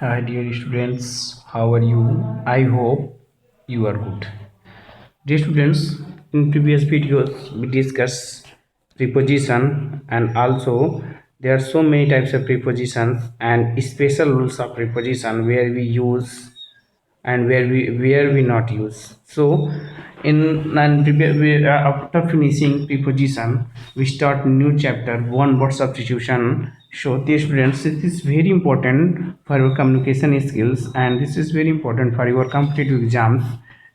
Hi, dear students. How are you? I hope you are good. Dear students, in previous videos we discussed preposition and also there are so many types of prepositions and special rules of preposition where we use and where we not use. So in and after finishing preposition we start new chapter one word substitution. So the students, this is very important for your communication skills and this is very important for your competitive exams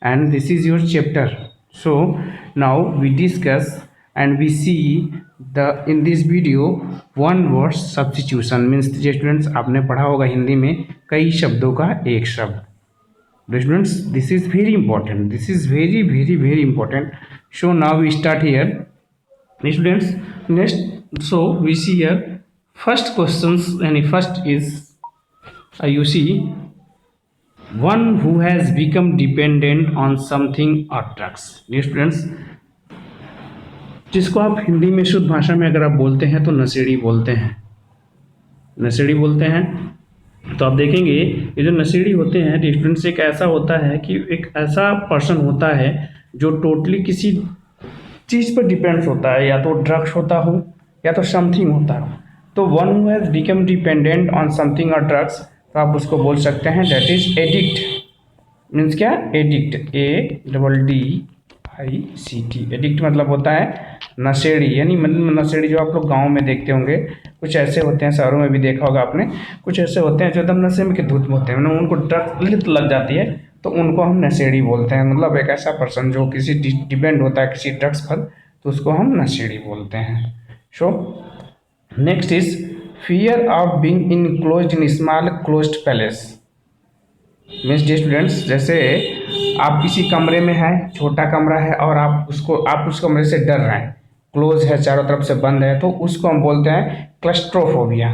and this is your chapter. So now we discuss and we see the in this video one word substitution means students आपने पढ़ा होगा हिंदी में कई शब्दों का एक शब्द. Students, this is very important. This is very important. So now we start here. Students, next, so we see here first questions and first is you see one who has become dependent on something or drugs. Students, जिसको आप हिंदी में शुद्ध भाषा में अगर आप बोलते हैं तो नशेड़ी बोलते हैं. नशेड़ी बोलते हैं. तो आप देखेंगे ये जो नशेड़ी होते हैं स्टूडेंट्स एक ऐसा होता है कि एक ऐसा पर्सन होता है जो टोटली किसी चीज़ पर डिपेंड्स होता है, या तो ड्रग्स होता हो या तो समथिंग होता हो. तो one who has become dependent on something और ड्रग्स, तो आप उसको बोल सकते हैं दैट इज एडिक्ट. मीन्स क्या? एडिक्ट. ADDICT. एडिक्ट मतलब होता है नशेड़ी. यानी मतलब नशेड़ी जो आप लोग गांव में देखते होंगे, कुछ ऐसे होते हैं, शहरों में भी देखा होगा आपने, कुछ ऐसे होते हैं जो एकदम नशे में के धुत होते हैं, मतलब उनको ड्रग्स लत लग जाती है तो उनको हम नशेड़ी बोलते हैं. मतलब एक ऐसा पर्सन जो किसी डिपेंड होता है किसी ड्रग्स पर, तो उसको हम नशेड़ी बोलते हैं. So next is fear of being enclosed in small closed palace. Means D students, जैसे आप किसी कमरे में हैं, छोटा कमरा है और आप उस कमरे से डर रहे हैं, क्लोज है, चारों तरफ से बंद है, तो उसको हम बोलते हैं क्लस्ट्रोफोबिया.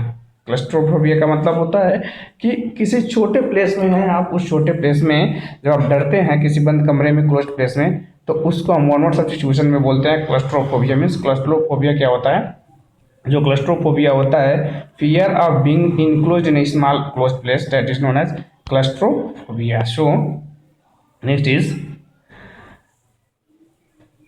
क्लस्ट्रोफोबिया का मतलब होता है कि किसी छोटे प्लेस में हैं आप, उस छोटे प्लेस में जब आप डरते हैं किसी बंद कमरे में, क्लोज प्लेस में, तो उसको हम वन वर्ड सब्स्टिट्यूशन में बोलते हैं क्लस्ट्रोफोबिया. मीन्स क्लस्ट्रोफोबिया क्या होता है? जो क्लस्ट्रोफोबिया होता है fear of being enclosed in small close place, that is known as claustrophobia. So next is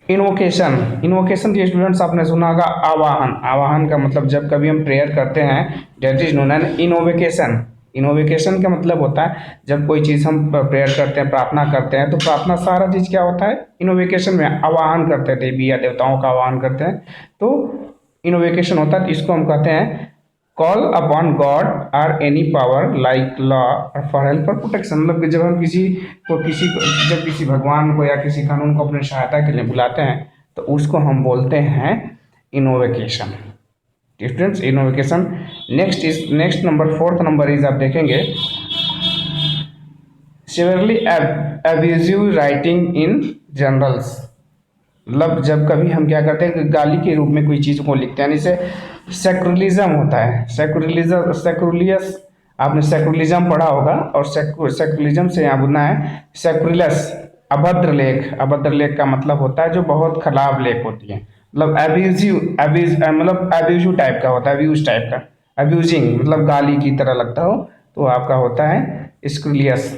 invocation. Invocation के स्टूडेंट्स आपने सुना होगा आवाहन. आवाहन का मतलब जब कभी हम प्रेयर करते हैं, दैट इज नोन एज इनोवेकेशन. इनोवेकेशन का मतलब होता है जब कोई चीज़ हम प्रेयर करते हैं, प्रार्थना करते हैं, तो प्रार्थना सारा चीज़ क्या होता है? इनोवेकेशन में आवाहन करते हैं, देवी या देवताओं का आवाहन करते हैं, तो इनोवेकेशन होता है. तो इसको हम कहते हैं कॉल अपॉन गॉड और any power like law for help for protection. मतलब कि जब हम जब किसी भगवान को या किसी कानून को अपने सहायता के लिए बुलाते हैं तो उसको हम बोलते हैं invocation. Students, invocation. Next number, fourth number is आप देखेंगे severely abusive writing in journals. मतलब जब कभी हम क्या करते हैं कि गाली के रूप में कोई चीज़ को लिखते हैं, जैसे सेक्युलरिज्म होता है. सेक्युलियस, आपने सेक्युलरिज्म पढ़ा होगा, और सेक्युलरिज्म से यहाँ बुना है सेक्युलस, अभद्र लेख. अभद्र लेख का मतलब होता है जो बहुत खराब लेख होती है. मतलब मतलब एब्यूजिव टाइप का होता है, अब्यूज टाइप का. अब्यूजिंग मतलब गाली की तरह लगता हो, तो आपका होता है scurrilous.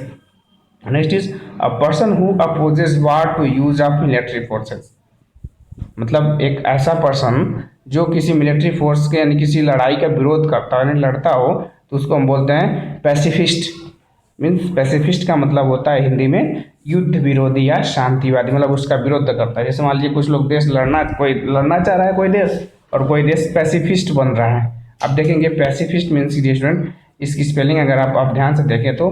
Next is a person who opposes war to use of military forces. मतलब एक ऐसा पर्सन जो किसी मिलिट्री फोर्स के यानी किसी लड़ाई का विरोध करता है, यानी लड़ता हो, तो उसको हम बोलते हैं पैसिफिस्ट. मीन्स पैसिफिस्ट का मतलब होता है हिंदी में युद्ध विरोधी या शांतिवादी, मतलब उसका विरोध करता है. जैसे मान लीजिए कुछ लोग कोई लड़ना चाह रहा है कोई देश, और कोई देश पैसिफिस्ट बन रहा है. अब देखेंगे पैसिफिस्ट मीन्स स्टूडेंट, इसकी स्पेलिंग अगर आप ध्यान से देखें तो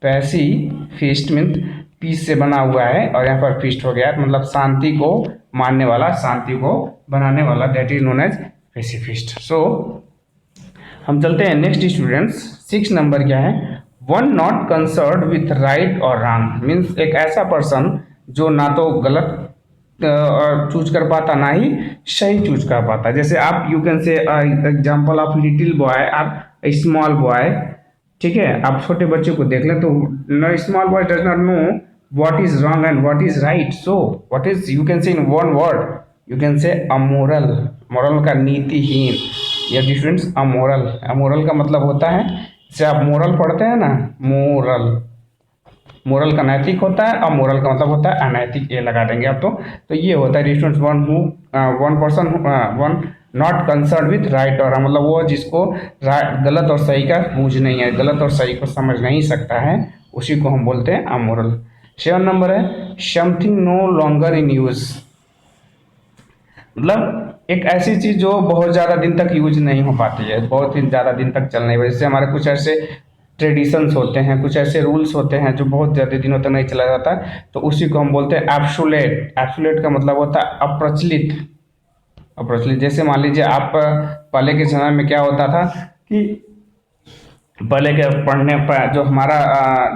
पैसिफिस्ट मीन्स पीस से बना हुआ है और यहाँ पर फिस्ट हो गया, मतलब शांति को मानने वाला, शांति को बनाने वाला, that is known as pacifist. So हम चलते हैं नेक्स्ट स्टूडेंट्स. 6 नंबर क्या है? One not concern with right और रॉन्ग. मीन्स एक ऐसा पर्सन जो ना तो गलत चूज कर पाता ना ही सही चूज कर पाता. जैसे आप you can say example of little boy और स्मॉल बॉय. ठीक है, आप छोटे बच्चे को देख लें तो small boy does not know what is wrong and what is right. So what is, you can say in one word, you can say amoral. Moral का नीतिहीन. या डिफरेंस अमोरल. अमोरल का मतलब होता है जैसे आप मोरल पढ़ते हैं ना, मोरल, मोरल का नैतिक होता है और मोरल का मतलब होता है अनैतिक, ये लगा देंगे आप। तो ये होता है students one person one not concern with right और, मतलब वो जिसको गलत और सही का बूझ नहीं है, गलत और सही को समझ नहीं सकता है, उसी को हम बोलते हैं अमोरल। 7 नंबर है something no longer in use, मतलब एक ऐसी चीज जो बहुत ज़्यादा दिन तक यूज नहीं हो पाती है, बहुत ही ज़्यादा दिन तक चल नहीं पाती। जैसे हमारे कुछ ऐसे ट्रेडिशंस होते हैं, कुछ ऐसे रूल्स होते हैं जो बहुत ज़्यादा दिनों तक नहीं चला जाता, तो उसी को हम बोलते हैं एब्सोल्यूट। एब्सोल्यूट का मतलब होता है अप्रचलित। अप्रचलित जैसे मान लीजिए आप पहले के समय में क्या होता था कि पहले के पढ़ने पर जो हमारा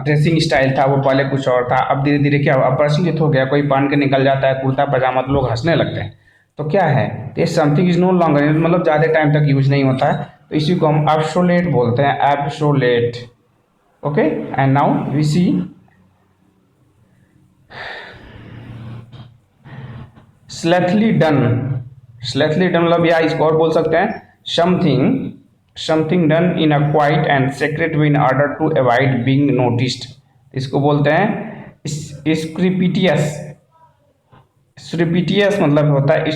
ड्रेसिंग स्टाइल था वो पहले कुछ और था, अब धीरे धीरे क्या अप्रचलित हो गया, कोई पहन के निकल जाता है कुर्ता पजामा तो लोग हंसने लगते हैं। तो क्या है, ये समथिंग इज नो लॉन्गर, मतलब ज़्यादा टाइम तक यूज नहीं होता है, तो इसी को हम एब्सोलेट बोलते हैं, obsolete. Okay, and now we see stealthily done. Stealthily done मतलब या इसको और बोल सकते हैं something, something done in a quiet and secret way in order to avoid being noticed, इसको बोलते हैं स्क्रिपिटियस। सुरिपिटियस मतलब होता है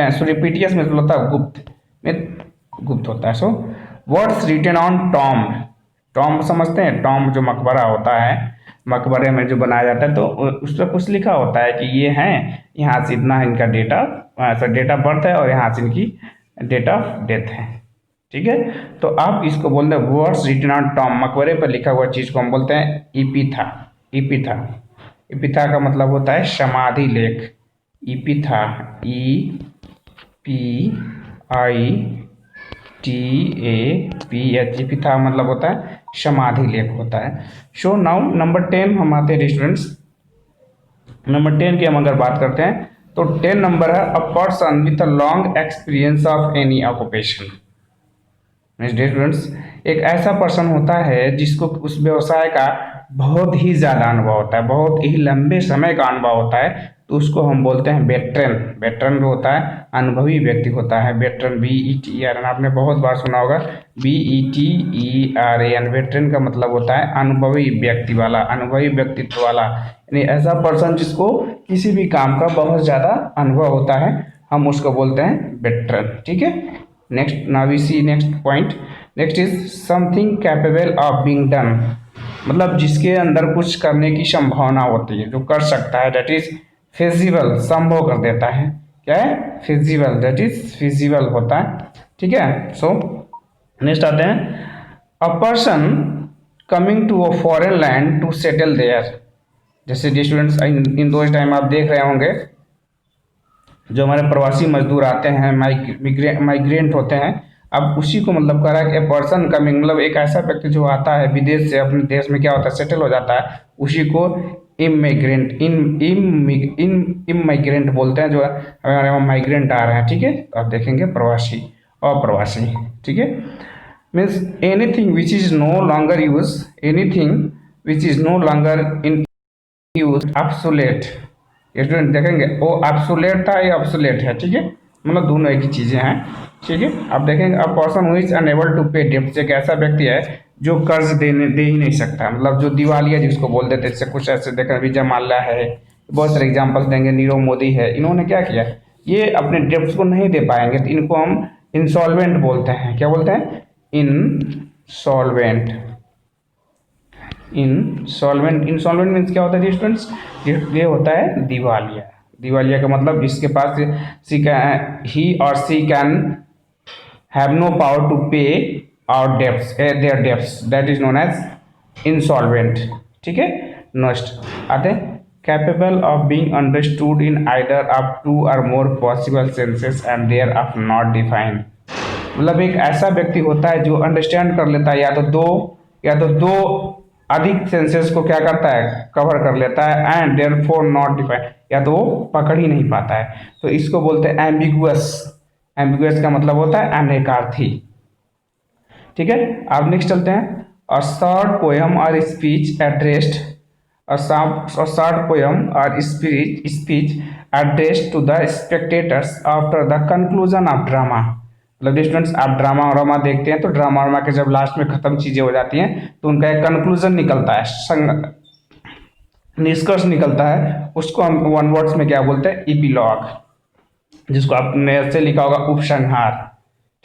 सुरिपिटियस मतलब होता है गुप्त में, गुप्त होता है। So words written on tomb, tomb समझते हैं, टॉम्ब जो मकबरा होता है, मकबरे में जो बनाया जाता है, तो उस पर कुछ लिखा होता है कि ये हैं, यहाँ से इतना इनका डेटा, ऐसा डेट ऑफ बर्थ है और यहाँ से इनकी डेट ऑफ डेथ है। ठीक है, तो आप इसको बोलते हैं वर्ड्स रिटन ऑन टॉम्ब, मकबरे पर लिखा हुआ चीज़ को हम बोलते हैं इपिथा। इपिथा, इपिथा का मतलब होता है समाधि लेख। Epitaph, E P I T A P H, epitaph मतलब होता है समाधि लेख होता है। सो नाउ नंबर 10 हम आते हैं स्टूडेंट्स। नंबर 10 की हम अगर बात करते हैं तो 10 नंबर है a person with a long experience of any occupation. Students, एक ऐसा पर्सन होता है जिसको उस व्यवसाय का बहुत ही ज़्यादा अनुभव होता है, बहुत ही लंबे समय का अनुभव होता है, तो उसको हम बोलते हैं वेटरन। वेटरन जो होता है अनुभवी व्यक्ति होता है, वेटरन, VETRN, आपने बहुत बार सुना होगा VETERAN। वेटरन का मतलब होता है अनुभवी व्यक्ति वाला, अनुभवी व्यक्तित्व वाला, यानी ऐसा पर्सन जिसको किसी भी काम का बहुत ज़्यादा अनुभव होता है, हम उसको बोलते हैं वेटरन। ठीक है, next now we see next point. Next is something capable of being done, मतलब जिसके अंदर कुछ करने की संभावना होती है, जो कर सकता है, दैट इज फिजिबल, संभव कर देता है। क्या है, फिजिबल, दैट इज फिजिबल होता है। ठीक है, सो नेक्स्ट आते हैं a person coming to a foreign land to settle there. जैसे स्टूडेंट्स इन दोज टाइम आप देख रहे होंगे जो हमारे प्रवासी मजदूर आते हैं, माइग्रेंट होते हैं, अब उसी को मतलब कर रहा है कि ए पर्सन कमिंग, मतलब एक ऐसा व्यक्ति जो आता है विदेश से अपने देश में क्या होता है सेटल हो जाता है, उसी को इमिग्रेंट इमिग्रेंट बोलते हैं, जो हमारे वहाँ माइग्रेंट आ रहे हैं। ठीक है, तो आप देखेंगे प्रवासी, अप्रवासी। ठीक है, means anything which is no longer use, anything which is no longer in use, obsolete. Student देखेंगे वो ऑब्सोलेट था, ये ऑब्सोलेट है। ठीक है, मतलब दोनों एक ही चीज़ें हैं। ठीक है, अब देखेंगे a person who is unable to pay डेब्ट, एक ऐसा व्यक्ति है जो कर्ज दे ही नहीं सकता, मतलब जो दिवालिया जिसको बोल देते हैं। जैसे कुछ ऐसे देखें, विजय माल्या है, बहुत सारे एग्जाम्पल्स देंगे, नीरव मोदी है, इन्होंने क्या किया, ये अपने डेब्ट्स को नहीं दे पाएंगे तो इनको हम इंसॉल्वेंट बोलते हैं। क्या बोलते हैं, इंसॉल्वेंट। इंसॉल्वेंट, इंसॉल्वेंट मीन्स क्या होता है स्टूडेंट्स, ये होता है दिवालिया। दिवालिया का मतलब जिसके पास ही और she can have no power to pay our debts, their debts, that is known as insolvent. ठीक है, नेक्स्ट आते हैं capable of being understood in either of two और more possible senses and there of not defined, मतलब एक ऐसा व्यक्ति होता है जो अंडरस्टैंड कर लेता है या तो दो अधिक सेंसेस को क्या करता है, कवर कर लेता है, एंड देयरफॉर नॉट डिफाइन, या तो वो पकड़ ही नहीं पाता है, तो इसको बोलते हैं एम्बिगुअस। एम्बिगुअस का मतलब होता है अनेकार्थी। ठीक है, आप नेक्स्ट चलते हैं अ शॉर्ट पोएम और speech addressed, a short poem or speech addressed to the spectators after the conclusion of drama, मतलब स्टूडेंट्स आप ड्रामा वामा देखते हैं तो ड्रामा वामा के जब लास्ट में खत्म चीजें हो जाती हैं तो उनका एक कंक्लूजन निकलता है, निष्कर्ष निकलता है, उसको हम वन वर्ड्स में क्या बोलते हैं, इपीलॉग, जिसको आपने ऐसे लिखा होगा उपसंहार।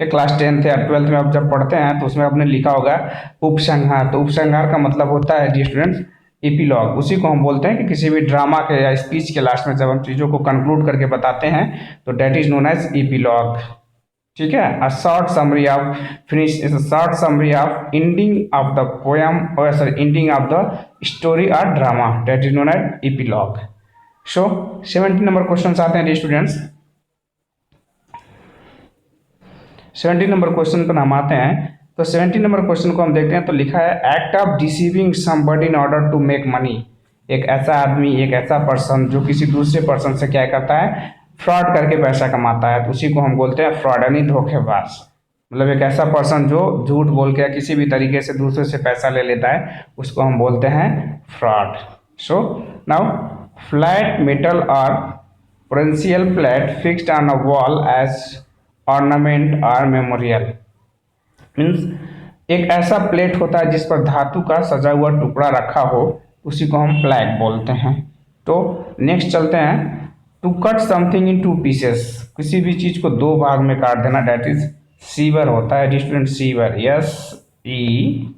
ठीक, क्लास 10th या 12th में आप जब पढ़ते हैं तो उसमें आपने लिखा होगा उपसंहार। तो उपसंहार का मतलब होता है जी स्टूडेंट्स इपीलॉग। उसी को हम बोलते हैं कि किसी भी ड्रामा के या स्पीच के लास्ट में जब हम चीज़ों को कंक्लूड करके बताते हैं तो that is known as epilogue. ठीक है, a short summary of finish is a short summary of ending of the poem और sorry ending of the story और drama, that is known as epilogue. So 17 number question आते हैं students. 17 number question पर हम आते हैं। तो 17 number question को हम देखते हैं तो लिखा है act of deceiving somebody in order to make money. एक ऐसा आदमी, एक ऐसा पर्सन जो किसी दूसरे पर्सन से क्या करता है, फ्रॉड करके पैसा कमाता है, तो उसी को हम बोलते हैं फ्रॉड यानी धोखेबाज। मतलब एक ऐसा पर्सन जो झूठ बोल के किसी भी तरीके से दूसरे से पैसा ले लेता है उसको हम बोलते हैं fraud. So now flat metal और potential plate fixed on a wall as ornament और मेमोरियल मीन्स एक ऐसा प्लेट होता है जिस पर धातु का सजा हुआ टुकड़ा रखा हो, उसी को हम प्लेट बोलते हैं। तो नेक्स्ट चलते हैं, to cut something in two pieces, किसी भी चीज को दो भाग में काट देना, डेट इज सीवर होता है स्टूडेंट, सीवर, यस ई,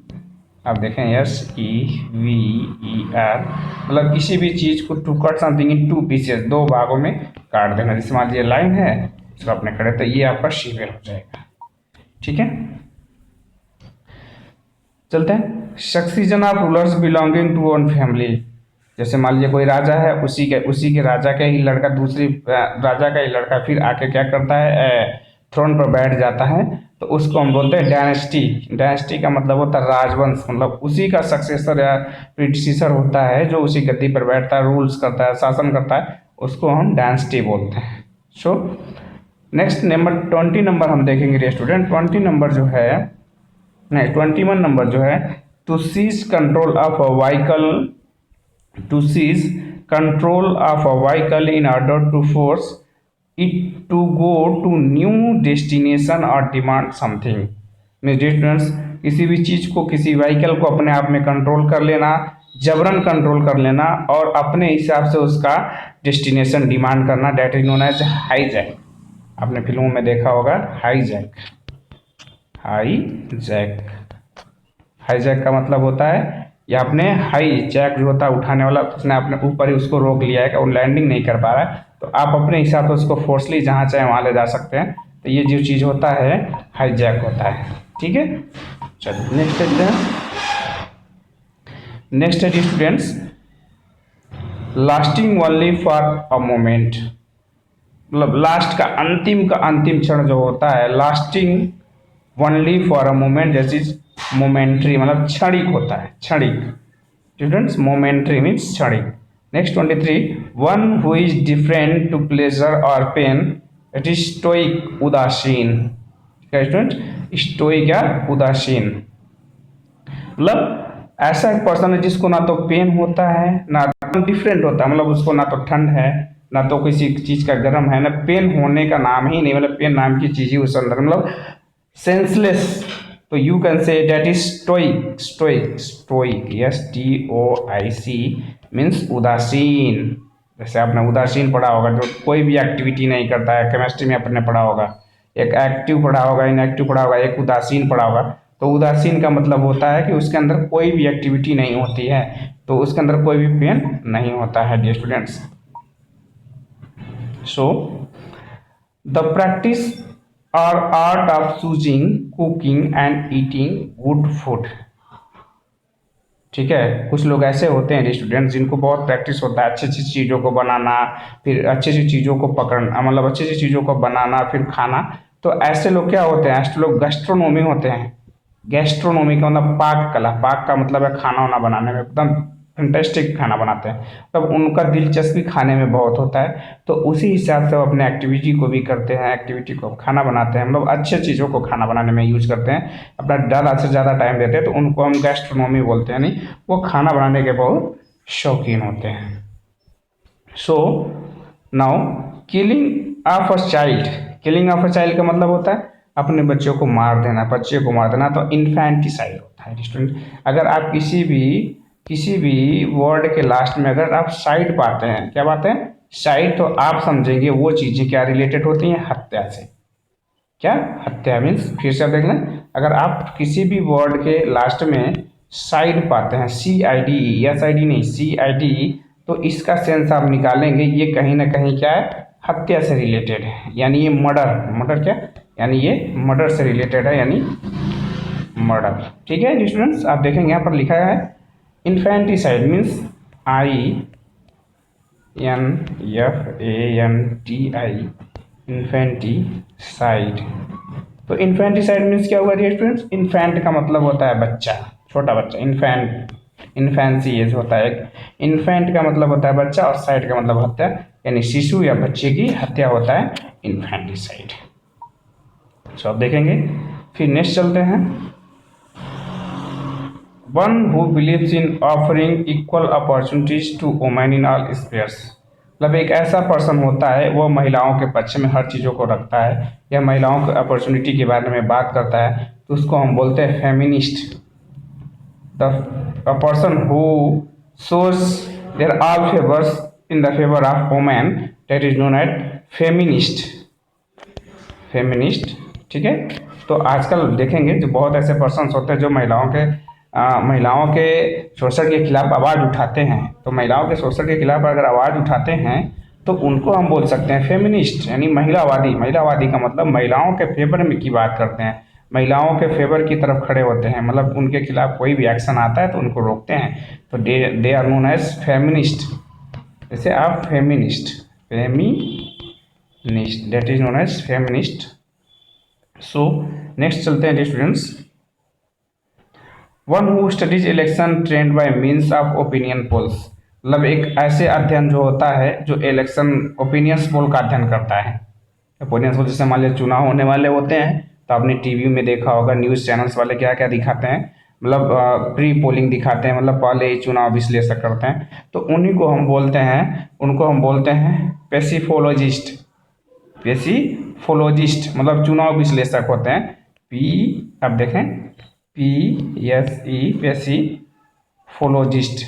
आप देखें S E V E R, मतलब किसी भी चीज को to cut something in two pieces, दो भागों में काट देना। जैसे मान लीजिए लाइन है, इसको आपने खड़े तो ये आपका सीवर हो जाएगा। ठीक है, चलते हैं, succession of rulers belonging to one family. जैसे मान लीजिए कोई राजा है, उसी के राजा का ही लड़का दूसरी राजा का ही लड़का फिर आके क्या करता है, थ्रोन पर बैठ जाता है, तो उसको हम बोलते हैं डायनेस्टी। डायनेस्टी का मतलब होता है राजवंश, मतलब उसी का सक्सेसर या प्रीडिसीसर होता है जो उसी गद्दी पर बैठता है, रूल्स करता है, शासन करता है, उसको हम डायनेस्टी बोलते हैं। सो नेक्स्ट नंबर 20 नंबर हम देखेंगे स्टूडेंट। 20 नंबर जो है, नहीं 21 नंबर जो है, to seize control of a vehicle, to seize control of a vehicle in order to force it to go to new destination और डिमांड समथिंग। मेरे students, किसी भी चीज को, किसी व्हीकल को अपने आप में कंट्रोल कर लेना, जबरन कंट्रोल कर लेना और अपने हिसाब से उसका डेस्टिनेशन डिमांड करना, that is known as hijack. आपने फिल्मों में देखा होगा हाईजैक। हाईजैक, हाईजैक का मतलब होता है या आपने हाई जैक जो होता है उठाने वाला, उसने अपने ऊपर ही उसको रोक लिया है कि वो लैंडिंग नहीं कर पा रहा है, तो आप अपने हिसाब से उसको फोर्सली जहाँ चाहे वहाँ ले जा सकते हैं। तो ये जो चीज़ होता है हाईजैक होता है। ठीक है, चलिए नेक्स्ट देखते हैं। नेक्स्ट है students, lasting only for a moment, मतलब लास्ट का अंतिम क्षण जो होता है, lasting only for a moment, जैसे मोमेंट्री मतलब क्षणिक होता है, क्षणिक स्टूडेंट्स, मोमेंट्री मीन्स क्षणिक। Next 23, one who is different to pleasure और पेन, इट इज स्टोइक, उदासीन। क्या स्टूडेंट, स्टोइक या उदासीन, मतलब ऐसा एक पर्सन है जिसको ना तो पेन होता है ना डिफरेंट होता है, मतलब उसको ना तो ठंड है ना तो किसी चीज का गर्म है, ना पेन होने का नाम ही नहीं, मतलब पेन नाम की चीज ही उस अंदर, मतलब सेंसलेस। तो you can say that is stoic, stoic, stoic, STOIC means उदासीन। जैसे आपने उदासीन पढ़ा होगा, जो कोई भी एक्टिविटी नहीं करता है, केमिस्ट्री में आपने पढ़ा होगा, एक एक्टिव पढ़ा होगा, इनएक्टिव पढ़ा होगा, एक उदासीन पढ़ा होगा। तो उदासीन का मतलब होता है कि उसके अंदर कोई भी एक्टिविटी नहीं होती है, तो उसके अंदर कोई भी पेन नहीं होता है dear students. So the practice और art of choosing, cooking and eating good food. ठीक है, कुछ लोग ऐसे होते हैं स्टूडेंट्स जिनको बहुत प्रैक्टिस होता है अच्छी अच्छी चीज़ों को बनाना, फिर अच्छी अच्छी चीज़ों को पकड़ना, मतलब अच्छी अच्छी चीज़ों को बनाना फिर खाना। तो ऐसे लोग क्या होते हैं, ऐसे लोग गैस्ट्रोनोमी होते हैं। गैस्ट्रोनोमी का मतलब पाक कला, पाक का मतलब है खाना वाना बनाने में एकदम फैंटास्टिक खाना बनाते हैं, तब उनका दिलचस्पी खाने में बहुत होता है, तो उसी हिसाब से वो अपने एक्टिविटी को भी करते हैं, एक्टिविटी को खाना बनाते हैं, मतलब अच्छे चीज़ों को खाना बनाने में यूज करते हैं, अपना ज़्यादा से ज़्यादा टाइम देते हैं, तो उनको हम गैस्ट्रोनोमी बोलते हैं, नहीं वो खाना बनाने के बहुत शौकीन होते हैं। So now killing of a child, killing of a child का मतलब होता है अपने बच्चों को मार देना, बच्चे को मार देना, तो इन्फेंटिसाइड होता है स्टूडेंट। अगर आप किसी भी वर्ड के लास्ट में अगर आप साइड पाते हैं, क्या पाते हैं, साइड, तो आप समझेंगे वो चीज़ें क्या रिलेटेड होती हैं, हत्या से। क्या, हत्या मीन्स, फिर से आप देख लें, अगर आप किसी भी वर्ड के लास्ट में साइड पाते हैं, CIDE, SID नहीं, CIDE, तो इसका सेंस आप निकालेंगे, ये कहीं ना कहीं क्या है, हत्या से रिलेटेड है, यानी ये मर्डर क्या, यानी ये मर्डर से रिलेटेड है, यानी मर्डर। ठीक है स्टूडेंट्स, आप देखेंगे यहाँ पर लिखा है इन्फेंटिसाइड मीन्स INFANTI, इन्फेंटिसाइड। तो इन्फेंटिसाइड मीन्स क्या हुआ स्टूडेंट्स, इन्फेंट का मतलब होता है बच्चा, छोटा बच्चा, इन्फेंसी एज होता है, इन्फेंट का मतलब होता है बच्चा, और साइड का मतलब हत्या, यानी शिशु या बच्चे की हत्या होता है इन्फेंटिसाइड। तो आप देखेंगे, फिर नेक्स्ट चलते हैं, one who believes in offering equal opportunities to women in all spheres. मतलब एक ऐसा पर्सन होता है, वो महिलाओं के पक्ष में हर चीज़ों को रखता है, या महिलाओं के अपॉर्चुनिटी के बारे में बात करता है, तो उसको हम बोलते हैं feminist. A person who shows their all favors in the favor of women, that is known as feminist। ठीक है। तो आजकल देखेंगे जो बहुत ऐसे पर्सन्स होते हैं जो महिलाओं के शोषण के खिलाफ आवाज़ उठाते हैं, तो महिलाओं के शोषण के खिलाफ अगर आवाज़ उठाते हैं तो उनको हम बोल सकते हैं फेमिनिस्ट, यानी महिलावादी। महिलावादी का मतलब महिलाओं के फेवर में की बात करते हैं, महिलाओं के फेवर की तरफ खड़े होते हैं, मतलब उनके खिलाफ कोई भी एक्शन आता है तो उनको रोकते हैं, तो they are known as feminist. जैसे आप feminist that is known as feminist. So next चलते हैं students, one who studies election trend by means of opinion polls. मतलब एक ऐसे अध्ययन जो होता है जो इलेक्शन ओपिनियंस पोल का अध्ययन करता है। ओपिनियंस पोल जैसे मान लीजिए चुनाव होने वाले होते हैं, तो आपने टीवी में देखा होगा, न्यूज़ चैनल्स वाले क्या क्या दिखाते हैं, मतलब प्री पोलिंग दिखाते हैं, मतलब पहले ही चुनाव विश्लेषण करते हैं, तो उन्हीं को हम बोलते हैं, उनको हम बोलते हैं पेसिफोलॉजिस्ट। मतलब चुनाव विश्लेषक होते हैं। अब देखें PSE पेसिफोलॉजिस्ट,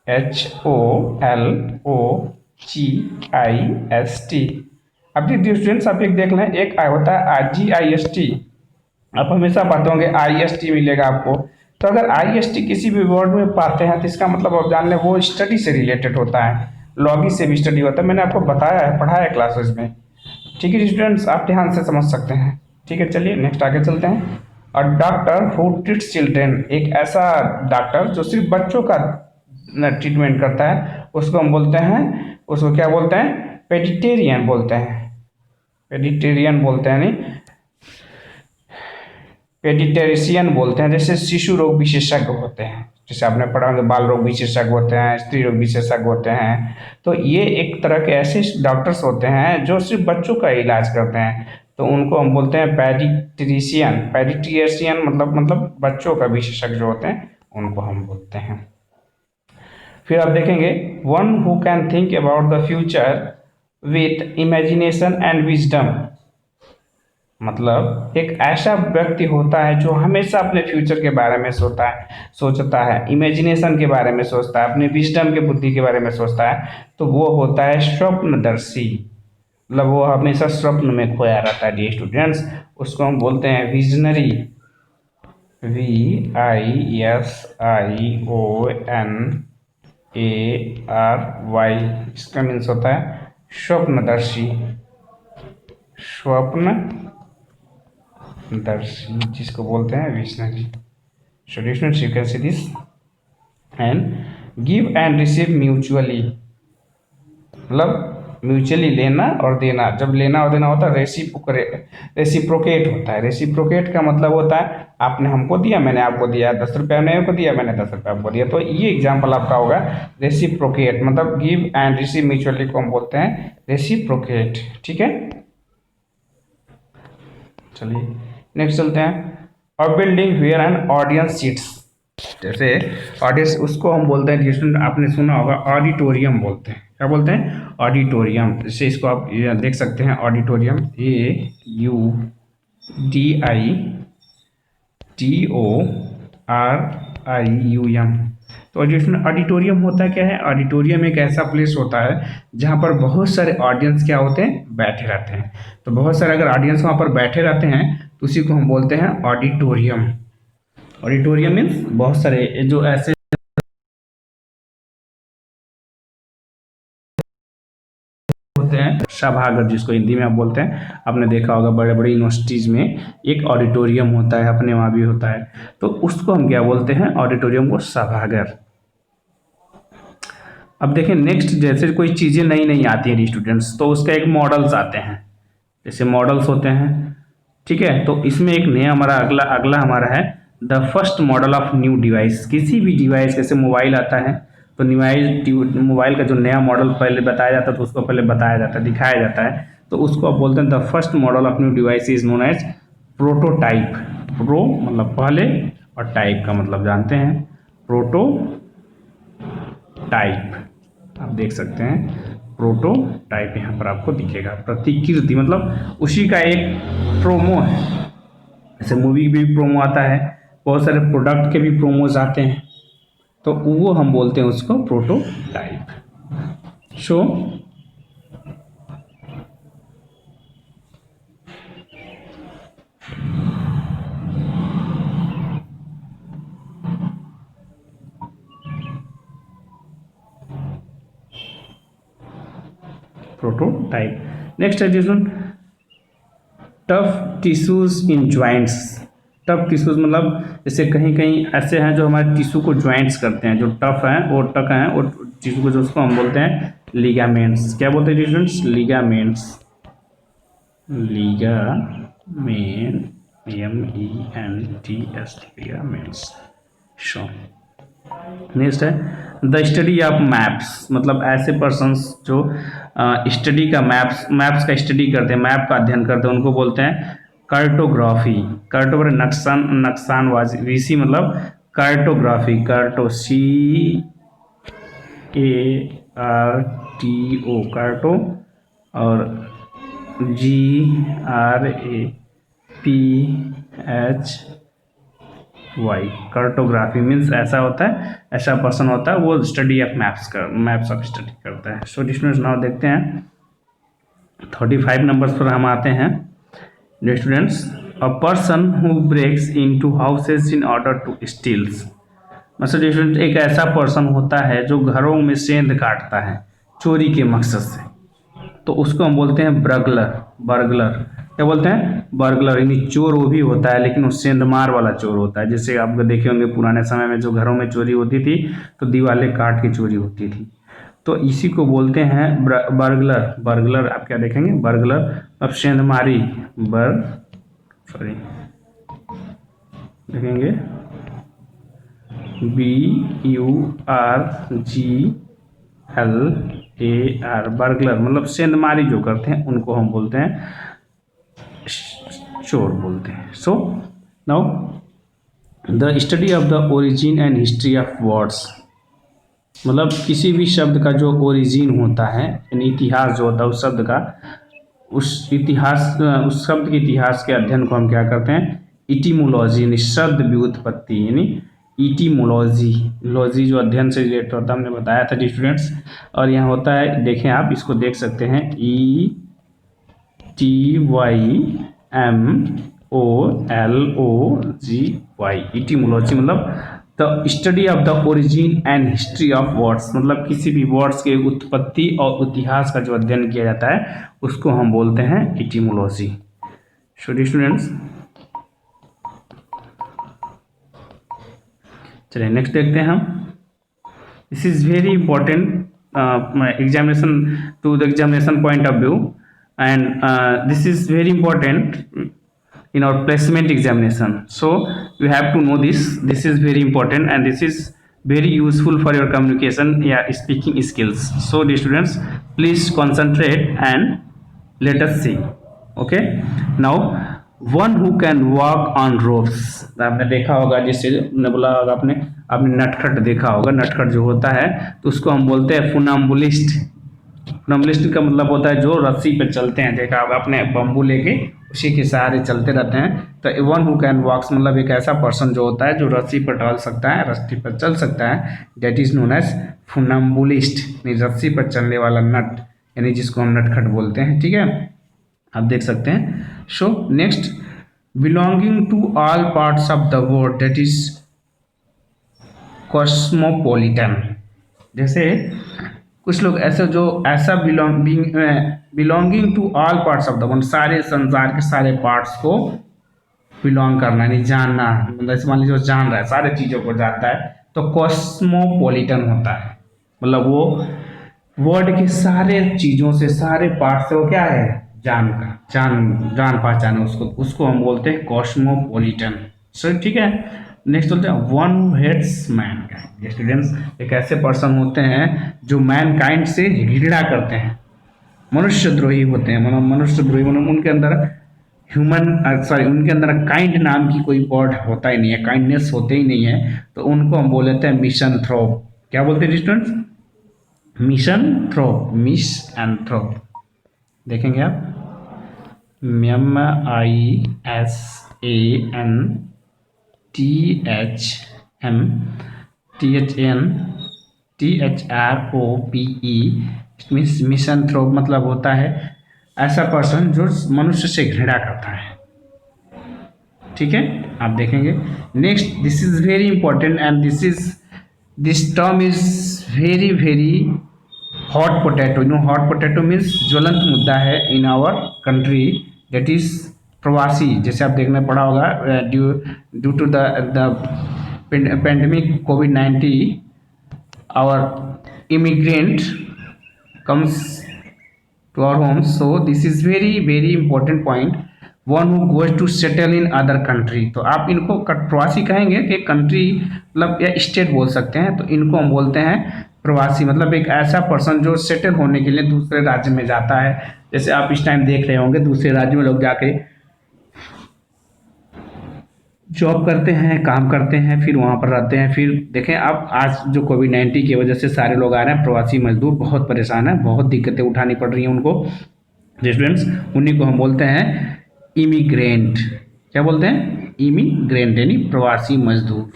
PHOLOGIST। अब देखिए स्टूडेंट्स, आप एक देख लें, एक होता है GIST, आप हमेशा पाते होंगे IST मिलेगा आपको। तो अगर IST किसी भी वर्ड में पाते हैं तो इसका मतलब आप जान लें वो स्टडी से रिलेटेड होता है, लॉगी से भी स्टडी होता है, मैंने आपको बताया है, पढ़ाया है क्लासेस में। ठीक है स्टूडेंट्स, आप ध्यान से समझ सकते हैं। ठीक है, चलिए नेक्स्ट आगे चलते हैं। और डॉक्टर हु ट्रीट्स चिल्ड्रेन, एक ऐसा डॉक्टर जो सिर्फ बच्चों का ट्रीटमेंट करता है, उसको हम बोलते हैं, उसको क्या बोलते हैं, पेडिटेरियन बोलते हैं। नहीं, पेडिटेरिशियन बोलते हैं। जैसे शिशु रोग विशेषज्ञ होते हैं, जैसे आपने पढ़ा होगा, बाल रोग विशेषज्ञ होते हैं, स्त्री रोग विशेषज्ञ होते हैं। तो ये एक तरह के ऐसे डॉक्टर्स होते हैं जो सिर्फ बच्चों का इलाज करते हैं, तो उनको हम बोलते हैं पेडिट्रिशियन, मतलब बच्चों का विशेषज्ञ जो होते हैं उनको हम बोलते हैं। फिर आप देखेंगे, one who can think about the future with imagination and wisdom. मतलब एक ऐसा व्यक्ति होता है जो हमेशा अपने फ्यूचर के बारे में सोचता है, इमेजिनेशन के बारे में सोचता है, अपने विजडम के बुद्धि के बारे में सोचता है, तो वो होता है स्वप्नदर्शी। मतलब वो हमेशा स्वप्न में खोया रहता है डियर स्टूडेंट्स, उसको हम बोलते हैं विजनरी, VISIONARY। इसका मीन्स होता है स्वप्नदर्शी, जिसको बोलते हैं visionary. So students, you can see this, and give and receive mutually, मतलब म्यूचुअली लेना और देना। जब लेना और देना होता है रेसिप्रोकेट होता है। रेसिप्रोकेट का मतलब होता है आपने हमको दिया, मैंने आपको दिया, 10 रुपया मेरे को दिया, मैंने 10 रुपया आपको दिया। तो ये एग्जाम्पल आपका होगा रेसिप्रोकेट, मतलब गिव एंड रिसीव म्यूचुअली को हम बोलते हैं रेसिप्रोकेट। ठीक है, चलिए नेक्स्ट चलते हैं। और building where an audience seats, जैसे ऑडियंस, उसको हम बोलते हैं, जिसमें आपने सुना होगा ऑडिटोरियम बोलते हैं। क्या बोलते हैं, ऑडिटोरियम। जैसे इसको आप ये देख सकते हैं, ऑडिटोरियम, AUDITORIUM। तो ऑडिटोरियम होता क्या है, ऑडिटोरियम एक ऐसा प्लेस होता है जहाँ पर बहुत सारे ऑडियंस क्या होते हैं, बैठे रहते हैं। तो बहुत सारे अगर ऑडियंस वहाँ पर बैठे रहते हैं तो उसी को हम बोलते हैं ऑडिटोरियम। ऑडिटोरियम मीन्स बहुत सारे जो ऐसे होते हैं, सभागार जिसको हिंदी में आप बोलते हैं। आपने देखा होगा बड़े बड़े यूनिवर्सिटीज में एक ऑडिटोरियम होता है, अपने वहाँ भी होता है, तो उसको हम क्या बोलते हैं, ऑडिटोरियम को सभागार। अब देखें नेक्स्ट, जैसे कोई चीज़ें नई नई आती हैं स्टूडेंट्स, तो उसका एक मॉडल्स आते हैं, जैसे मॉडल्स होते हैं, ठीक है। तो इसमें एक नया हमारा अगला अगला हमारा है the first model of new device. किसी भी डिवाइस, जैसे मोबाइल आता है तो मोबाइल का जो नया मॉडल पहले बताया जाता है तो उसको पहले बताया जाता है, दिखाया जाता है, तो उसको आप बोलते हैं the first model of new device is known as prototype. Pro मतलब पहले और टाइप का मतलब जानते हैं, प्रोटोटाइप। आप देख सकते हैं प्रोटोटाइप यहाँ पर आपको दिखेगा। प्रतिकृति मतलब उसी का एक प्रोमो है, जैसे मूवी भी प्रोमो आता है, बहुत सारे प्रोडक्ट के भी प्रोमोज आते हैं, तो वो हम बोलते हैं उसको प्रोटोटाइप। सो प्रोटोटाइप। नेक्स्ट है जिसमें टफ टिश्यूज इन ज्वाइंट्स। टफ टिश्यूज मतलब जैसे कहीं कहीं ऐसे हैं जो हमारे टिश्यू को ज्वाइंट्स करते हैं, जो टफ हैं और टक हैं, और टिश्यू को जो उसको हम बोलते हैं लिगामेंट्स। क्या बोलते हैं students, ligaments. Ligament, MENTS, ligaments. Show next है द स्टडी ऑफ मैप्स। मतलब ऐसे पर्सन्स जो स्टडी का मैप्स का स्टडी करते हैं, मैप का अध्ययन करते हैं, उनको बोलते हैं कार्टोग्राफी। कार्टोग्राफी नक्शानवाजी मतलब कार्टोग्राफी, CARTO, कार्टो, और GRAPHY, कार्टोग्राफी मीन्स ऐसा होता है, ऐसा पर्सन होता है वो study of maps of study करता है। सो स्टूडेंट्स नाउ देखते हैं 35 नंबर्स पर हम आते हैं। Students, a person who breaks into houses in order to steals. मतलब स्टूडेंट एक ऐसा पर्सन होता है जो घरों में सेंध काटता है चोरी के मकसद से, तो उसको हम बोलते हैं बर्गलर। क्या बोलते हैं, बर्गलर। यानी चोर वो भी होता है लेकिन वो सेंधमार वाला चोर होता है। जैसे आप देखे होंगे पुराने समय में जो घरों में चोरी होती थी तो दीवारें काट के चोरी होती थी, तो इसी को बोलते हैं बर्गलर। आप क्या देखेंगे, बर्गलर। अब सेंधमारी देखेंगे BURGLAR, बर्गलर मतलब सेंधमारी जो करते हैं उनको हम बोलते हैं चोर बोलते हैं। So now the study of the origin and history of words. मतलब किसी भी शब्द का जो ओरिजिन होता है, यानी इतिहास जो होता है उस शब्द का, उस शब्द के इतिहास के अध्ययन को हम क्या करते हैं, इटिमोलॉजी, यानी शब्द व्युत्पत्ति, यानी इटिमोलॉजी जो अध्ययन से रिलेटेड होता है, हमने बताया था स्टूडेंट्स। और यहाँ होता है, देखें आप इसको देख सकते हैं, ETYMOLOGY, इटिमोलॉजी मतलब the study of the origin and history of words. मतलब किसी भी वर्ड्स के उत्पत्ति और इतिहास का जो अध्ययन किया जाता है उसको हम बोलते हैं इटिमोलॉजी। स्टूडेंट्स चलिए नेक्स्ट देखते हैं हम। This is very important examination to the examination point of view, and this is very important in our placement examination. So you have to know this. This is very important and this is very useful for your communication, speaking skills. So dear students, please concentrate and let us see. Okay, now one who can walk on ropes. आपने देखा होगा, जिससे बोला होगा आपने नटखट देखा होगा। नटखट जो होता है तो उसको हम बोलते हैं फुनाम्बुलिस्ट। फनम्बलिस्ट का मतलब होता है जो रस्सी पे चलते हैं, देखा आप अपने बम्बू लेके उसी के सहारे चलते रहते हैं। तो वन हु कैन वॉक्स मतलब एक ऐसा पर्सन जो होता है जो रस्सी पर टहल सकता है, रस्सी पर चल सकता है, डेट इज नोन एज फनम्बुलिस्ट, यानी रस्सी पर चलने वाला नट, यानी जिसको हम नटखट बोलते हैं। ठीक है, आप देख सकते हैं। So next, belonging to all parts of the world, that is cosmopolitan. जैसे कुछ लोग ऐसे जो ऐसा belonging to all parts of the world, सारे संसार के सारे पार्ट्स को बिलोंग करना, यानी जानना, मतलब इस मान लीजिए जो जान रहा है, सारे चीज़ों को जानता है, तो कॉस्मोपॉलिटन होता है। मतलब वो वर्ल्ड के सारे चीज़ों से, सारे पार्ट से वो क्या है, जान पहचान है उसको, उसको हम बोलते हैं कॉस्मोपॉलिटन। सो ठीक है, नेक्स्ट बोलते हैं one who hates mankind. Students, एक ऐसे पर्सन होते हैं जो मैनकाइंड से घृणा करते हैं, मनुष्यद्रोही होते हैं। मतलब मनुष्यद्रोही मतलब उनके अंदर उनके अंदर काइंड नाम की कोई वर्ड होता ही नहीं है, काइंडनेस होते ही नहीं है, तो उनको हम बोल लेते हैं मिसैंथ्रोप। क्या बोलते हैं स्टूडेंट्स? Misanthrope, misanthrope. देखेंगे आप, MISANTHROPE, मिसैंथ्रोप मतलब होता है ऐसा पर्सन जो मनुष्य से घृणा करता है। ठीक है, आप देखेंगे। Next, this is very important and this term is very very hot potato. Hot potato means ज्वलंत मुद्दा है in our country, that is प्रवासी। जैसे आप देखने पड़ा होगा, due to the pandemic COVID-19, our immigrant comes to our homes. So this is very very important point, one who goes to settle in other country। तो आप इनको प्रवासी कहेंगे कि कंट्री मतलब या स्टेट बोल सकते हैं, तो इनको हम बोलते हैं प्रवासी। मतलब एक ऐसा पर्सन जो सेटल होने के लिए दूसरे राज्य में जाता है। जैसे आप इस टाइम देख रहे होंगे दूसरे राज्य में लोग जाके जॉब करते हैं, काम करते हैं, फिर वहाँ पर रहते हैं। फिर देखें आप, आज जो COVID-19 की वजह से सारे लोग आ रहे हैं, प्रवासी मजदूर बहुत परेशान हैं, बहुत दिक्कतें उठानी पड़ रही हैं उनको। स्टूडेंट्स, उन्हीं को हम बोलते हैं इमिग्रेंट। क्या बोलते हैं? इमिग्रेंट, यानी प्रवासी मजदूर।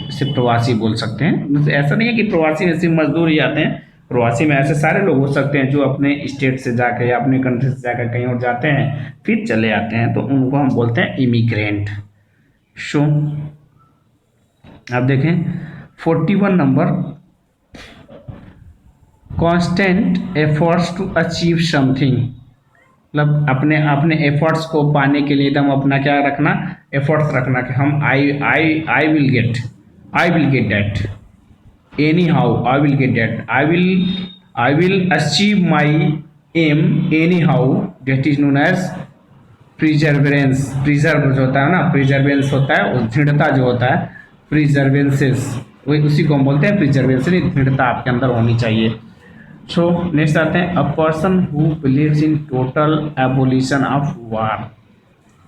इसे प्रवासी बोल सकते हैं। ऐसा नहीं है कि प्रवासी में सिर्फ मजदूर ही आते हैं, प्रवासी में ऐसे सारे लोग हो सकते हैं जो अपने स्टेट से जाकर या अपने कंट्री से जाकर कहीं और जाते हैं फिर चले आते हैं, तो उनको हम बोलते हैं इमिग्रेंट। शो आप देखें 41 number, constant efforts to achieve something. मतलब अपने एफर्ट्स को पाने के लिए एकदम अपना क्या रखना, एफर्ट्स रखना कि हम I will get that, anyhow I will get that, I will achieve my aim anyhow, that is known as perseverance. Preserve जो होता है ना, प्रिजर्वेंस होता है, और दृढ़ता जो होता है प्रिजर्वेंसेस, वही उसी को हम बोलते हैं प्रिजर्वेंस। दृढ़ता आपके अंदर होनी चाहिए। सो नेक्स्ट आते हैं, a person who believes in total abolition of war.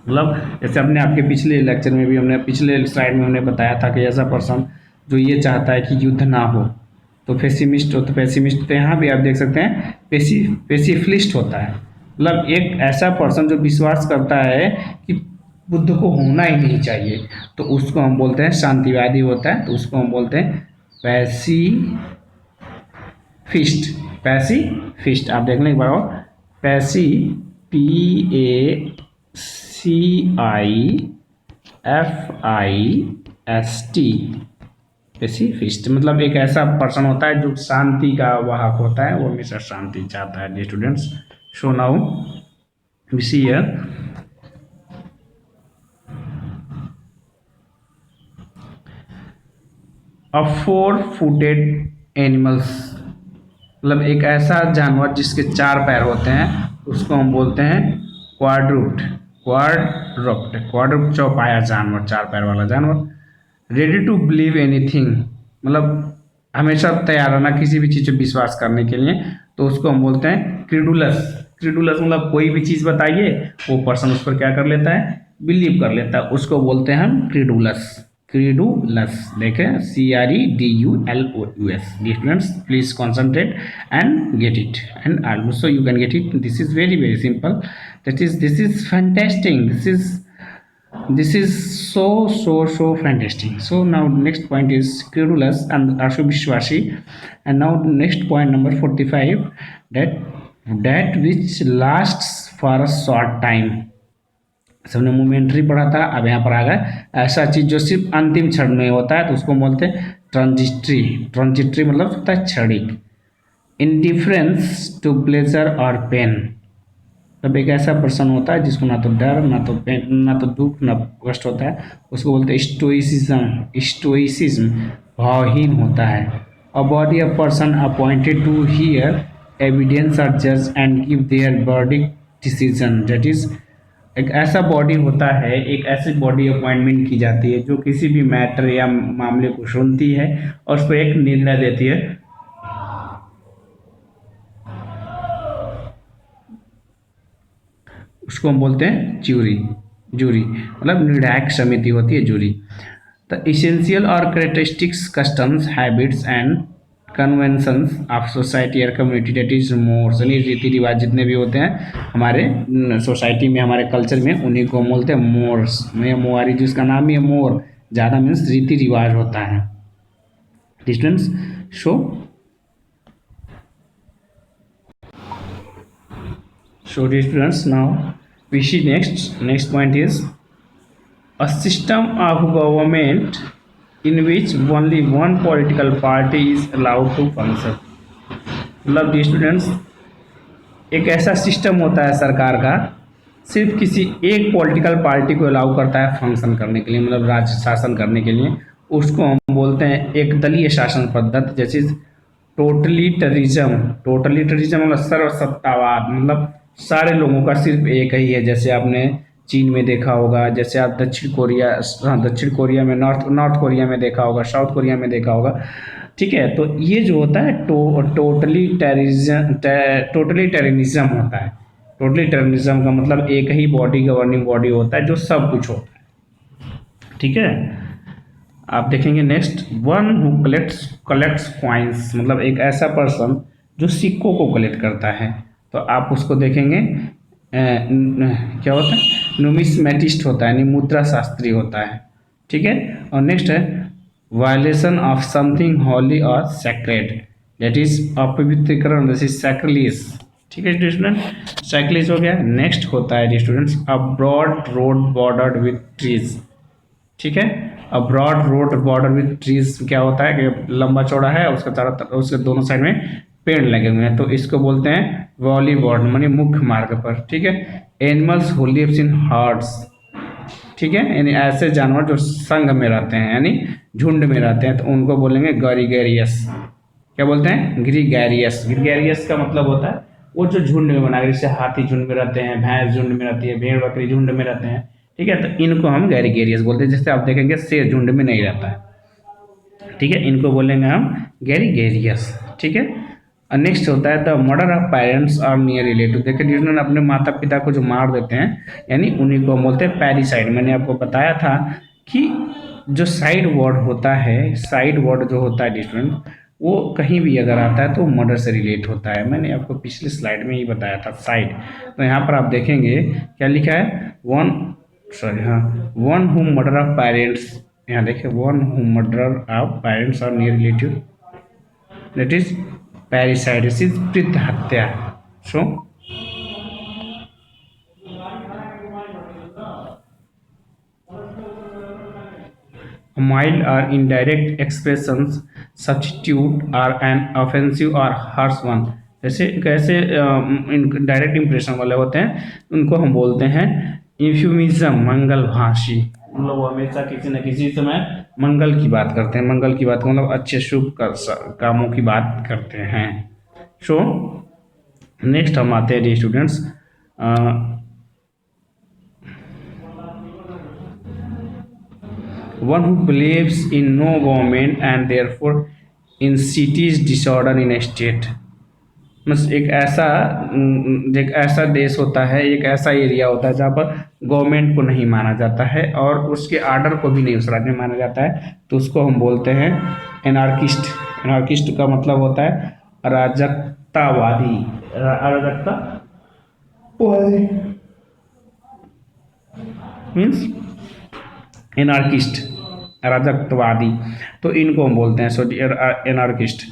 मतलब जैसे अपने आपके पिछले लेक्चर में भी हमने, पिछले स्लाइड में हमने बताया था कि ऐसा पर्सन जो ये चाहता है कि युद्ध ना हो तो पेसिमिस्ट हो। तो पेसिमिस्ट तो यहाँ भी आप देख सकते हैं पेसिफिस्ट होता है। मतलब एक ऐसा पर्सन जो विश्वास करता है कि बुद्ध को होना ही नहीं चाहिए, तो उसको हम बोलते हैं शांतिवादी होता है, तो उसको हम बोलते हैं पैसिफिस्ट। आप देख लें एक बार और, PACIFIST, पेसिफिस्ट। मतलब एक ऐसा पर्सन होता है जो शांति का वाहक होता है, वो हमेशा शांति चाहता है। Students, so now we see here, a 4-footed animals. मतलब एक ऐसा जानवर जिसके 4 पैर होते हैं, उसको हम बोलते हैं क्वाड्रूप्ड। चौपाया जानवर, 4 पैर वाला जानवर। रेडी टू बिलीव एनीथिंग, मतलब हमेशा तैयार रहना किसी भी चीज़ पर विश्वास करने के लिए, तो उसको हम बोलते हैं क्रीडुलस। मतलब कोई भी चीज़ बताइए वो पर्सन उस पर क्या कर लेता है, बिलीव कर लेता है, उसको बोलते हैं हम क्रीडुलस। क्रीडुलस, देखें CREDULOUS. Dear students, please concentrate and get it, and also you can get it. This is very very simple. This is fantastic. This is so fantastic. So now next point is credulous and Ashubishwashi, and now next point number 45, that which lasts for a short time. सबने momentary पढ़ा था, अब यहाँ पर आ गया ऐसा चीज जो सिर्फ अंतिम क्षण में होता है तो उसको बोलते हैं ट्रांजिटरी. ट्रांजिटरी मतलब होता है क्षणिक. इंडिफरेंस टू प्लेजर और पेन, तब एक ऐसा पर्सन होता है जिसको ना तो डर ना तो पेन ना तो दुख ना कष्ट होता है, उसको बोलते हैं स्टोइसिज्म. स्टोइसिज्म भावहीन होता है. A body of person appointed to hear evidence और जज and give their verdict decision. That is, एक ऐसा बॉडी होता है, एक ऐसी बॉडी अपॉइंटमेंट की जाती है जो किसी भी मैटर या मामले को सुनती है और उस पर एक निर्णय देती है. उसको हम बोलते हैं ज्यूरी. जूरी मतलब निर्णायक समिति होती है जूरी. द इसेंशियल और characteristics, customs, habits and conventions of society और कम्युनिटी, डेट इज मोर्स. यानी रीति रिवाज जितने भी होते हैं हमारे सोसाइटी में, हमारे कल्चर में, उन्हीं को बोलते हैं मोर्स. मोआरी जिसका नाम ही है मोर, ज़्यादा मीन्स रीति रिवाज होता है. Distance show dear students, now we see next point is a system of government in which only one political party is allowed to function. मतलब dear students, एक ऐसा सिस्टम होता है सरकार का, सिर्फ किसी एक पॉलिटिकल पार्टी को अलाउ करता है फंक्शन करने के लिए, मतलब राज्य शासन करने के लिए. उसको हम बोलते हैं एक दलीय शासन पद्धति, जैसे टोटलिटरिज्म. टोटलिटरिज्म मतलब सर्वसत्तावाद, मतलब सारे लोगों का सिर्फ एक ही है. जैसे आपने चीन में देखा होगा, जैसे आप दक्षिण कोरिया में, नॉर्थ कोरिया में देखा होगा, साउथ कोरिया में देखा होगा. ठीक है, तो ये जो होता है टोटलिटेरियनिज्म होता है. टोटलिटेरियनिज्म का मतलब एक ही बॉडी, गवर्निंग बॉडी होता है जो सब कुछ होता है. ठीक है, आप देखेंगे next, one who collects coins, मतलब एक ऐसा पर्सन जो सिक्कों को कलेक्ट करता है. तो आप उसको देखेंगे क्या होता है, नुमिस्मेटिस्ट होता है, यानी मुद्रा शास्त्री होता है. ठीक है, और नेक्स्ट है वायलेशन ऑफ समथिंग हॉली और सैक्रेड, दैट इज अपवित्रीकरण, जैसे सैक्रिलीज. ठीक है स्टूडेंट, सैक्रिलीज हो गया. नेक्स्ट होता है students a broad road bordered with trees. ठीक है, a broad road border with trees क्या होता है कि लंबा चौड़ा है, उसके चारों तरफ, उसके दोनों साइड में पेड़ लगे हुए हैं, तो इसको बोलते हैं वॉली बॉर्डर, मानी मुख्य मार्ग पर. ठीक है, animals who lives in herds. ठीक है, यानी ऐसे जानवर जो संघ में रहते हैं, यानी झुंड में रहते हैं, तो उनको बोलेंगे ग्रीगेरियस. क्या बोलते हैं, ग्रीगेरियस. ग्रीगेरियस का मतलब होता है वो जो झुंड में बना, जैसे हाथी झुंड में रहते हैं, भैंस झुंड में रहती है, भेड़ बकरी झुंड में रहते हैं. ठीक है, तो इनको हम ग्रीगेरियस बोलते हैं. जैसे आप देखेंगे शेर झुंड में नहीं रहता है. ठीक है, इनको बोलेंगे हम ग्रीगेरियस. ठीक है, नेक्स्ट होता है द मर्डर ऑफ पेरेंट्स और नियर रिलेटिव. देखिए जिन्होंने अपने माता पिता को जो मार देते हैं, यानी उन्हीं को बोलते हैं पैरिसाइड. मैंने आपको बताया था कि जो साइड वर्ड होता है, साइड वर्ड जो होता है स्टूडेंट, वो कहीं भी अगर आता है तो मर्डर से रिलेट होता है. मैंने आपको पिछले स्लाइड में ही बताया था साइड. तो यहाँ पर आप देखेंगे क्या लिखा है, one who murder of parents. यहाँ देखिए one who murder of parents और नियर रिलेटिव, दैट इज पैरिसाइड, पितृ हत्या. सो mild or indirect expressions substitute are an offensive or harsh one. जैसे कैसे डायरेक्ट इंप्रेशन वाले होते हैं उनको हम बोलते हैं इन्फ्यूमिज्म, मंगल भाषी. हम लोग हमेशा किसी न किसी समय मंगल की बात करते हैं. मंगल की बात मतलब अच्छे शुभ कामों की बात करते हैं. सो नेक्स्ट हम आते हैं students, one who believes in no government and therefore incits disorder in a state. बस एक ऐसा देश होता है, एक ऐसा एरिया होता है जहाँ पर गवर्नमेंट को नहीं माना जाता है और उसके आर्डर को भी नहीं उस राज्य में माना जाता है, तो उसको हम बोलते हैं एनार्किस्ट। एनार्किस्ट का मतलब होता है अराजकतावादी। अराजकतावादी मीन्स एनार्किस्ट, अराजकतावादी, तो इनको हम बोलते हैं so anarchist.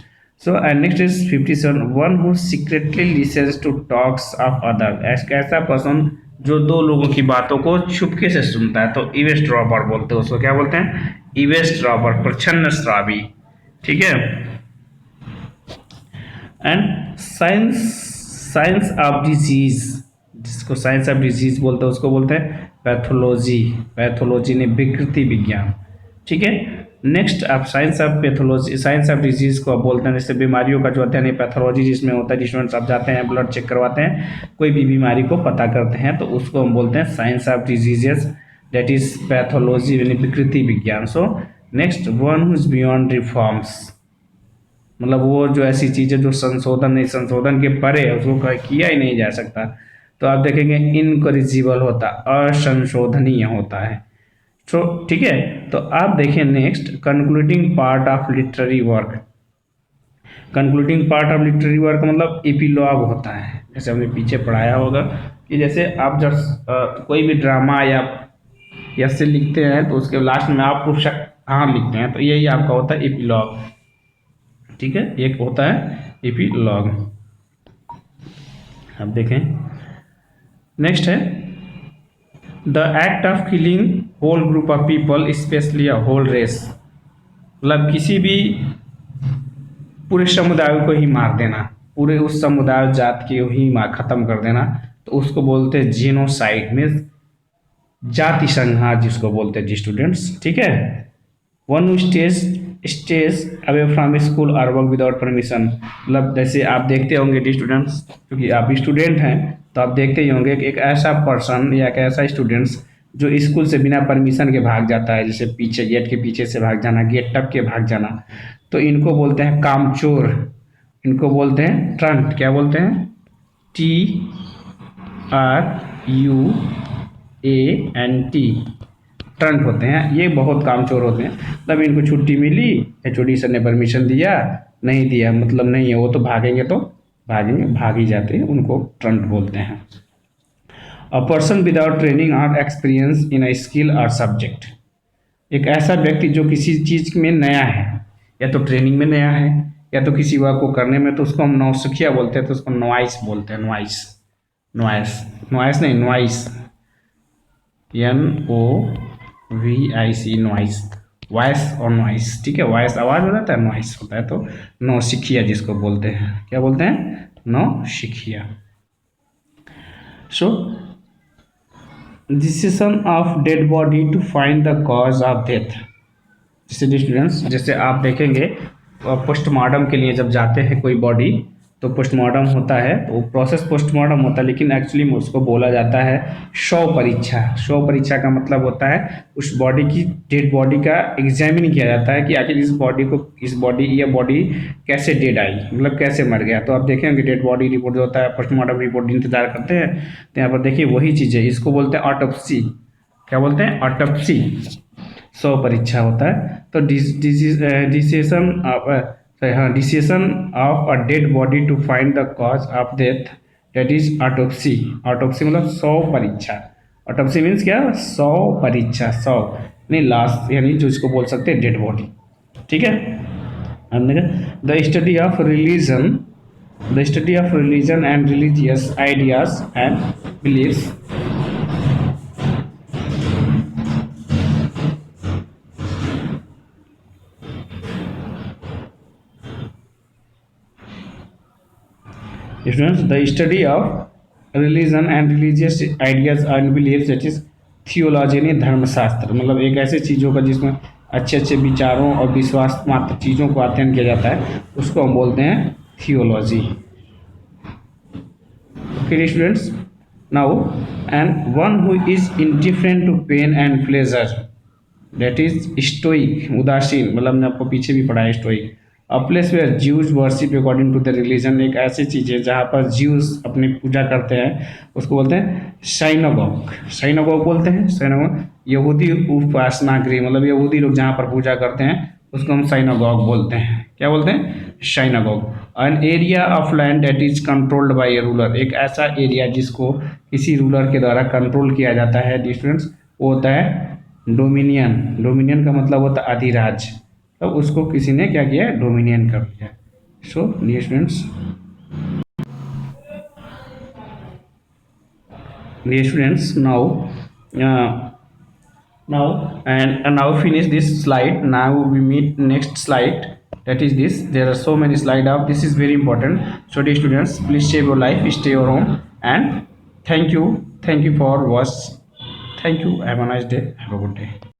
So next is 57, one who secretly listens to talks of other. ऐसा पर्सन जो दो लोगों की बातों को छुपके से सुनता है, तो ईवेस्ट्रॉपर बोलते हैं उसको। क्या बोलते हैं? ईवेस्ट्रॉपर, प्रच्छन्न श्रावी। ठीक है। एंड साइंस ऑफ डिजीज, जिसको साइंस ऑफ डिजीज बोलते हैं उसको बोलते हैं पैथोलॉजी। पैथोलॉजी ने विकृति विज्ञान। ठीक है। नेक्स्ट आप science of pathology, science of disease को बोलते हैं जैसे बीमारियों का जो अध्ययन है पैथोलॉजी जिसमें होता है, जिसमें आप जाते हैं ब्लड चेक करवाते हैं, कोई भी बीमारी को पता करते हैं, तो उसको हम बोलते हैं science of diseases, that is pathology यानी विकृति विज्ञान। So next, one who is beyond reforms, मतलब वो जो ऐसी चीज़ें जो संशोधन के परे है उसको किया ही नहीं जा सकता, तो आप देखेंगे इनकरिजिबल होता, असंशोधनीय होता है। तो ठीक है। तो आप देखें next, concluding part of literary work. Concluding part of literary work मतलब एपिलॉग होता है, जैसे हमने पीछे पढ़ाया होगा कि जैसे आप जब कोई भी ड्रामा या से लिखते हैं तो उसके लास्ट में आप हाँ लिखते हैं, तो यही आपका होता है एपिलॉग। ठीक है, एक होता है एपिलॉग। अब देखें नेक्स्ट है the act of killing whole group of people specially a whole race, मतलब किसी भी पूरे समुदाय को ही मार देना, पूरे उस समुदाय जात के ही खत्म कर देना, तो उसको बोलते हैं जेनोसाइड, मीन्स जाति संहार जिसको बोलते हैं जी स्टूडेंट्स। ठीक है। One stays away from school और वर्क विदाउट परमिशन, मतलब जैसे आप देखते होंगे डी स्टूडेंट्स, क्योंकि आप स्टूडेंट हैं तो आप देखते ही होंगे कि एक ऐसा पर्सन या एक ऐसा स्टूडेंट्स जो स्कूल से बिना परमिशन के भाग जाता है, जैसे पीछे गेट के पीछे से भाग जाना, गेट टप के भाग जाना, तो इनको बोलते हैं कामचोर, इनको बोलते हैं ट्रंट। क्या बोलते हैं? TRUANT, ट्रंट होते हैं। ये बहुत कामचोर होते हैं, तब इनको छुट्टी मिली, HOD सर ने परमिशन दिया, नहीं दिया मतलब नहीं है, वो तो भागेंगे तो भाग ही जाते हैं, उनको ट्रंट बोलते हैं। अ पर्सन विदाउट ट्रेनिंग और एक्सपीरियंस इन अ स्किल और सब्जेक्ट, एक ऐसा व्यक्ति जो किसी चीज़ में नया है, या तो ट्रेनिंग में नया है या तो किसी वर्क को करने में, तो उसको हम नौसिखिया बोलते हैं, तो उसको नॉइस बोलते हैं। नॉइस नहीं, नॉइस, NOVIC, नॉइस, वॉइस और नॉइस। ठीक है, वॉइस आवाज़ हो जाता है, नॉइस होता है, तो नौसिखिया जिसको बोलते हैं। क्या बोलते हैं? नौसिखिया। So decision of dead body to find the cause of death, जैसे स्टूडेंट्स जैसे आप देखेंगे पोस्टमार्टम के लिए जब जाते हैं कोई बॉडी, तो पोस्टमार्टम होता है, तो प्रोसेस पोस्टमार्टम होता है, लेकिन एक्चुअली उसको बोला जाता है शव परीक्षा। शव परीक्षा का मतलब होता है उस बॉडी की, डेड बॉडी का एग्जामिन किया जाता है कि आखिर ये बॉडी कैसे डेड आई, मतलब कैसे मर गया। तो आप देखेंगे डेड बॉडी रिपोर्ट जो होता है, पोस्टमार्टम रिपोर्ट इंतजार करते हैं, तो यहाँ पर देखिए वही चीज़ है, इसको बोलते हैं ऑटोप्सी। क्या बोलते हैं? ऑटोप्सी, शव परीक्षा होता है। तो decision of a dead body to find the cause of death, that is autopsy. Autopsy मतलब शव परीक्षा। ऑटोप्सी मीन्स क्या? शव परीक्षा, शव नहीं लाश, यानी जो इसको बोल सकते हैं डेड बॉडी। ठीक है। The study of religion and religious ideas and beliefs, Students, the study of religion and religious ideas and beliefs, that is theology यानी धर्मशास्त्र, मतलब एक ऐसे चीज़ों का जिसमें अच्छे विचारों और विश्वास मात्र चीज़ों को अध्ययन किया जाता है, उसको हम बोलते हैं theology. Okay students, now and one who is indifferent to pain and pleasure, that is stoic, उदासीन, मतलब हमने आपको पीछे भी पढ़ा है stoic. A place where Jews worship according to the religion, एक ऐसी चीज़ है जहाँ पर ज्यूज अपनी पूजा करते हैं, उसको बोलते हैं साइनागोग। साइनागोग बोलते हैं, साइनागोग यहूदी उपासना गृह, मतलब यहूदी लोग जहाँ पर पूजा करते हैं उसको हम साइनागोग बोलते हैं। क्या बोलते हैं? Synagogue. An area of land that is controlled by a ruler, एक ऐसा एरिया जिसको किसी रूलर के द्वारा कंट्रोल किया जाता है स्टूडेंट्स, वो होता है डोमिनियन। डोमिनियन का मतलब होता है अधिराज, तो उसको किसी ने क्या किया? डोमिनियन कर दिया। So dear students, now now finish this slide. Now we meet next slide, that is this. There are so many slide up, this is very important. So dear students, please save your life, stay your home, and thank you for watch. Thank you, have a nice day, have a good day.